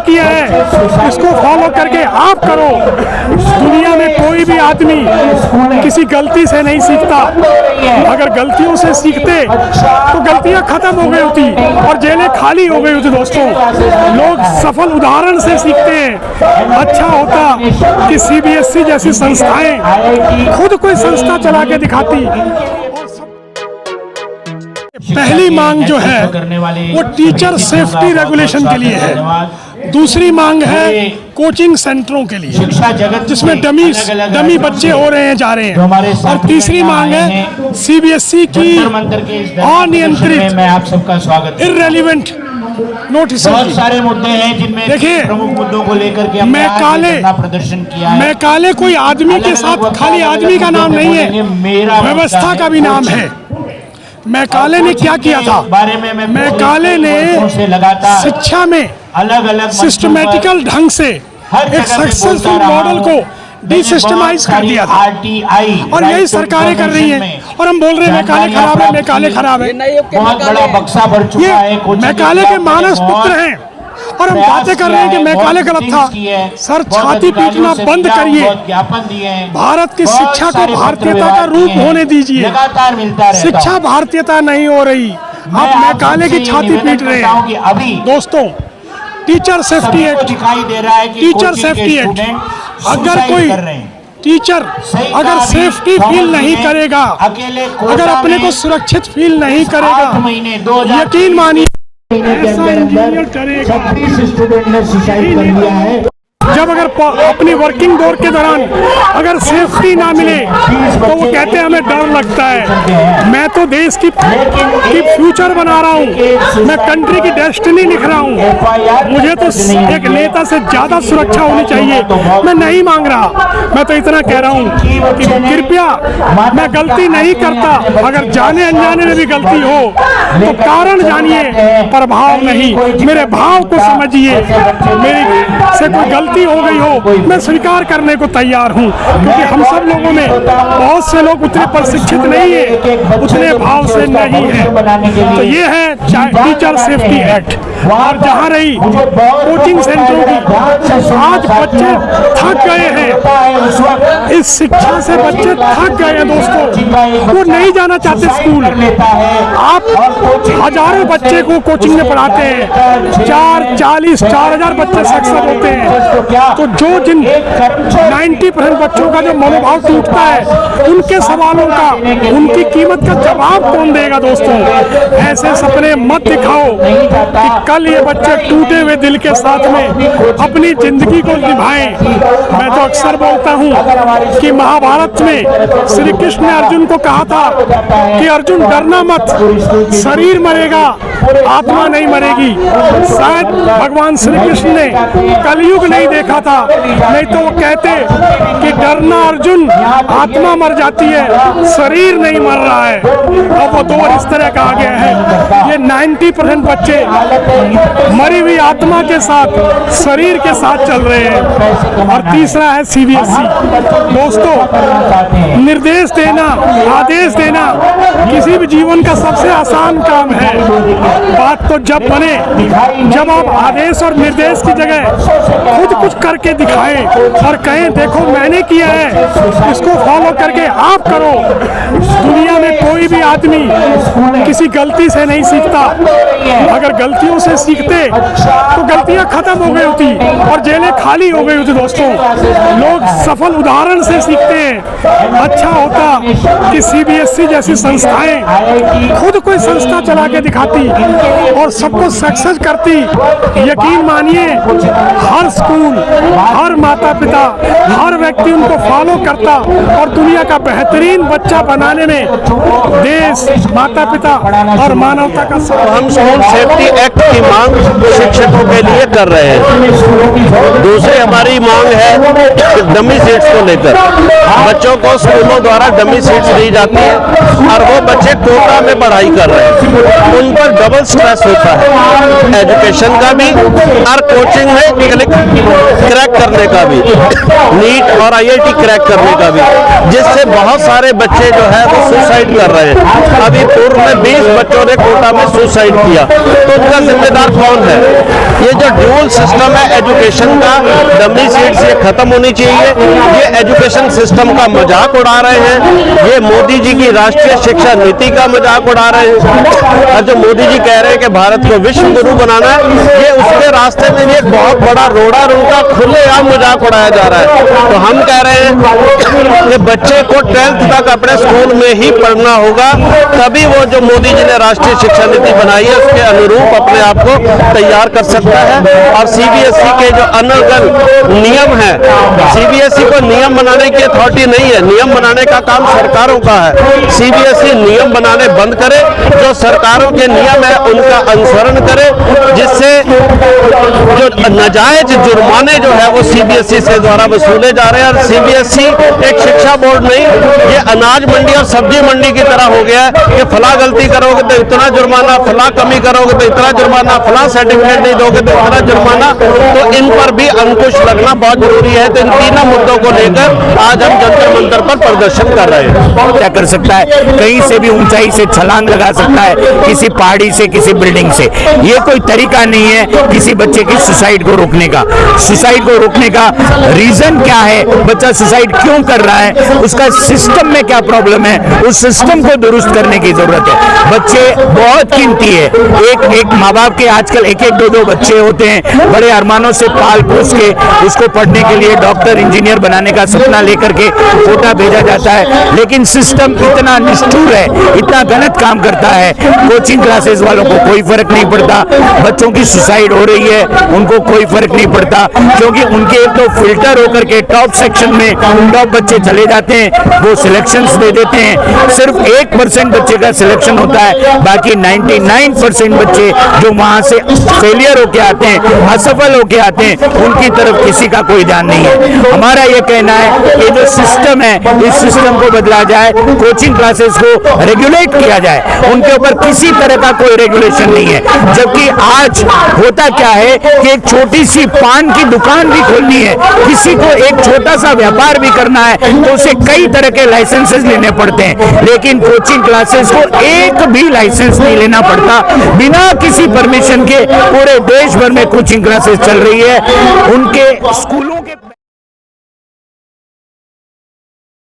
किया है इसको फॉलो करके आप करो। दुनिया में कोई भी आदमी किसी गलती से नहीं सीखता। अगर गलतियों से सीखते तो गलतियां खत्म हो गई होती और जेलें खाली हो गई होती। दोस्तों, लोग सफल उदाहरण से सीखते हैं। अच्छा होता कि CBSE जैसी संस्थाएं खुद कोई संस्था चला के दिखाती। पहली मांग जो है वो टीचर सेफ्टी रेगुलेशन के लिए है। दूसरी मांग है कोचिंग सेंटरों के लिए जिसमें डमी बच्चे हो रहे हैं, जा रहे हैं। और तीसरी मांग है CBSE की अनियंत्रित इर्रेलेवेंट नोटिस। बहुत सारे मुद्दे हैं जिनमें देखिए, प्रमुख मुद्दों को लेकर के मैं काले कोई आदमी के साथ खाली आदमी का नाम नहीं है, व्यवस्था का भी नाम है। मैं काले ने क्या किया था? मैं काले ने शिक्षा में अलग सिस्टमेटिकल ढंग से एक सक्सेसफुल मॉडल को डिसिस्टमाइज कर दिया था और यही सरकारें कर रही हैं। और हम बोल रहे हैं मैं काले खराब है, मैं काले खराब है। बहुत बड़ा बक्सा भर चुका है। मैं काले के मानस पुत्र हैं और हम बातें कर रहे हैं कि मैं काले गलत था। सर, छाती पीटना बंद करिए। भारत की शिक्षा को भारतीयता का रूप होने दीजिए। शिक्षा भारतीयता नहीं हो रही, आप मैं काले की छाती पीट रहे हैं। दोस्तों, teacher safety act, teacher safety act, अगर कोई टीचर अगर सेफ्टी फील नहीं करेगा, अगर अपने को सुरक्षित फील नहीं करेगा, यकीन मानिए ऐसा इंजीनियर करेगा। 36 स्टूडेंट ने सुसाइड कर लिया है। जब अगर अपनी वर्किंग दौर के दौरान अगर सेफ्टी ना मिले तो वो कहते हैं हमें डर लगता है। मैं तो देश की फ्यूचर बना रहा हूँ, मैं कंट्री की डेस्टिनी लिख रहा हूँ। मुझे तो एक नेता से ज्यादा सुरक्षा होनी चाहिए। मैं नहीं मांग रहा, मैं तो इतना कह रहा हूँ कि कृपया, मैं गलती नहीं करता। अगर जाने अनजाने में भी गलती हो तो कारण जानिए, प्रभाव नहीं। मेरे भाव को समझिए। मेरी से कोई गलती हो गई हो, मैं स्वीकार करने को तैयार हूं, क्योंकि हम सब लोगों में बहुत से लोग उतने प्रशिक्षित नहीं है, उतने भाव से नहीं है। तो ये है टीचर सेफ्टी एक्ट। और जहां रही कोचिंग सेंटरों की, आज बच्चे थक गए हैं, इस शिक्षा से बच्चे थक गए हैं। दोस्तों, वो नहीं जाना चाहते स्कूल। आप हजारों बच्चे को कोचिंग में पढ़ाते हैं, 4,000 बच्चे सक्सेस होते हैं। तो जो जिन 90% बच्चों का जो मनोभाव टूटता है, उनके सवालों का, उनकी कीमत का जवाब कौन देगा? दोस्तों, ऐसे सपने मत दिखाओ कि कल ये बच्चे टूटे हुए दिल के साथ में अपनी जिंदगी को निभाएं। मैं तो अक्सर बोलता हूँ कि महाभारत में श्री कृष्ण ने अर्जुन को कहा था कि अर्जुन डरना मत, शरीर मरेगा, आत्मा नहीं मरेगी। शायद भगवान श्री कृष्ण ने कलयुग नहीं देखा था, नहीं तो वो कहते कि डरना अर्जुन, आत्मा मर जाती है, शरीर नहीं मर रहा है। अब वो दौर इस तरह का आ गया है। ये 90% बच्चे मरी हुई आत्मा के साथ, शरीर के साथ चल रहे हैं। और तीसरा है CBSE। दोस्तों, निर्देश देना, आदेश देना किसी भी जीवन का सबसे आसान काम है। बात तो जब बने जब आप आदेश और निर्देश की जगह खुद कुछ करके दिखाएं और कहें देखो मैंने किया है, इसको फॉलो करके आप करो। दुनिया में कोई भी आदमी किसी गलती से नहीं सीखता। अगर गलतियों से सीखते तो गलतियां खत्म हो गई होती और जेलें खाली हो गई होती। दोस्तों, लोग सफल उदाहरण से सीखते हैं। अच्छा होता कि CBSE जैसी संस्थाएं खुद कोई संस्था चला के दिखाती और सबको सक्सेस करती। यकीन मानिए, हर स्कूल, हर माता पिता, हर व्यक्ति उनको फॉलो करता और दुनिया का बेहतरीन बच्चा बनाने में देश, माता पिता और मानवता का हम स्कूल सेफ्टी एक्ट की मांग शिक्षकों के लिए कर रहे हैं। दूसरी हमारी मांग है डमी सीट्स को लेकर। बच्चों को स्कूलों द्वारा डमी सीट्स दी जाती है और वो बच्चे कोटा में पढ़ाई कर रहे हैं। उन पर डबल स्ट्रेस होता है, एजुकेशन का भी और कोचिंग में क्रैक करने का भी, नीट और IIT क्रैक करने का भी, जिससे बहुत सारे बच्चे जो है वो सुसाइड कर रहे हैं। अभी पूर्व में 20 बच्चों ने कोटा में सुसाइड किया, तो उनका जिम्मेदार कौन है? ये जो ड्यूल सिस्टम है एजुकेशन का, डमी सीट्स, ये खत्म होनी चाहिए। ये एजुकेशन सिस्टम का मजाक उड़ा रहे हैं, ये मोदी जी की राष्ट्रीय शिक्षा नीति का मजाक उड़ा रहे हैं। और जो मोदी जी कह रहे हैं कि भारत को विश्व गुरु बनाना है, ये उसके रास्ते में एक बहुत बड़ा रोड़ा उनका खुलेआम मजाक उड़ाया जा रहा है। तो हम कह रहे हैं कि बच्चे को 12th तक अपने स्कूल में ही पढ़ना होगा, तभी वो जो मोदी जी ने राष्ट्रीय शिक्षा नीति बनाई है उसके अनुरूप अपने आप को तैयार कर सकता है। और सीबीएसई के जो अनर्गल नियम है, सीबीएसई को नियम बनाने की अथॉरिटी नहीं है, नियम बनाने का काम सरकारों का है। सीबीएसई नियम बनाने बंद करे, जो सरकारों के नियम है उनका अनुसरण करे, जिससे जो नाजायज जुर्माने जो है वो सीबीएसई से द्वारा वसूले जा रहे हैं। और सीबीएसई एक शिक्षा बोर्ड नहीं, ये अनाज मंडी और सब्जी मंडी की तरह हो गया है कि फला गलती करोगे तो इतना जुर्माना, फला कमी करोगे तो इतना जुर्माना, फला सर्टिफिकेट नहीं दोगे तो इतना जुर्माना। तो इन पर भी अंकुश लगना बहुत जरूरी है। तो इन तीनों मुद्दों को लेकर आज हम जंतर मंतर पर प्रदर्शन कर रहे हैं। क्या कर सकता है, कहीं से भी ऊंचाई से छलांग लगा सकता है, किसी पहाड़ी से, किसी बिल्डिंग से। ये कोई तरीका नहीं है किसी बच्चे की सुसाइड को रोकने का। सुसाइड को रोकने का रीजन क्या है, बच्चा सुसाइड क्यों कर रहा है, उसका सिस्टम में क्या प्रॉब्लम है, उस सिस्टम को दुरुस्त करने की जरूरत है। बच्चे बहुत कीमती है। एक माँ बाप के आजकल एक दो बच्चे होते हैं, बड़े अरमानों से पाल पोस के उसको पढ़ने के लिए डॉक्टर इंजीनियर बनाने का सपना लेकर के कोटा भेजा जाता है। लेकिन सिस्टम इतना निष्ठुर है, इतना गलत काम करता है, कोचिंग क्लासेस वालों को कोई फर्क नहीं पड़ता। बच्चों की सुसाइड हो रही है, उनको कोई फर्क नहीं पड़ता, क्योंकि उनके तो फिल्टर होकर के टॉप सेक्शन में टॉप बच्चे चले जाते हैं, वो सिलेक्शंस दे देते हैं। सिर्फ 1% बच्चे का सिलेक्शन होता है, बाकी 99% बच्चे जो वहां से फेलियर होके आते हैं, असफल होके आते हैं, उनकी तरफ किसी का कोई ध्यान नहीं है। हमारा ये कहना है कि जो सिस्टम है, इस सिस्टम को बदला जाए, कोचिंग क्लासेस को रेगुलेट किया जाए, उनके ऊपर किसी तरह का कोई रेगुलेशन नहीं है। जबकि आज होता क्या है कि एक छोटी सी पान की दुकान भी खोलनी है, किसी को एक छोटा सा व्यापार भी करना है, तो उसे कई तरह के लाइसेंसेस लेने पड़ते हैं। लेकिन कोचिंग क्लासेस को एक भी लाइसेंस नहीं लेना पड़ता, बिना किसी परमिशन के पूरे देश भर में कोचिंग क्लासेस चल रही है। उनके स्कूलों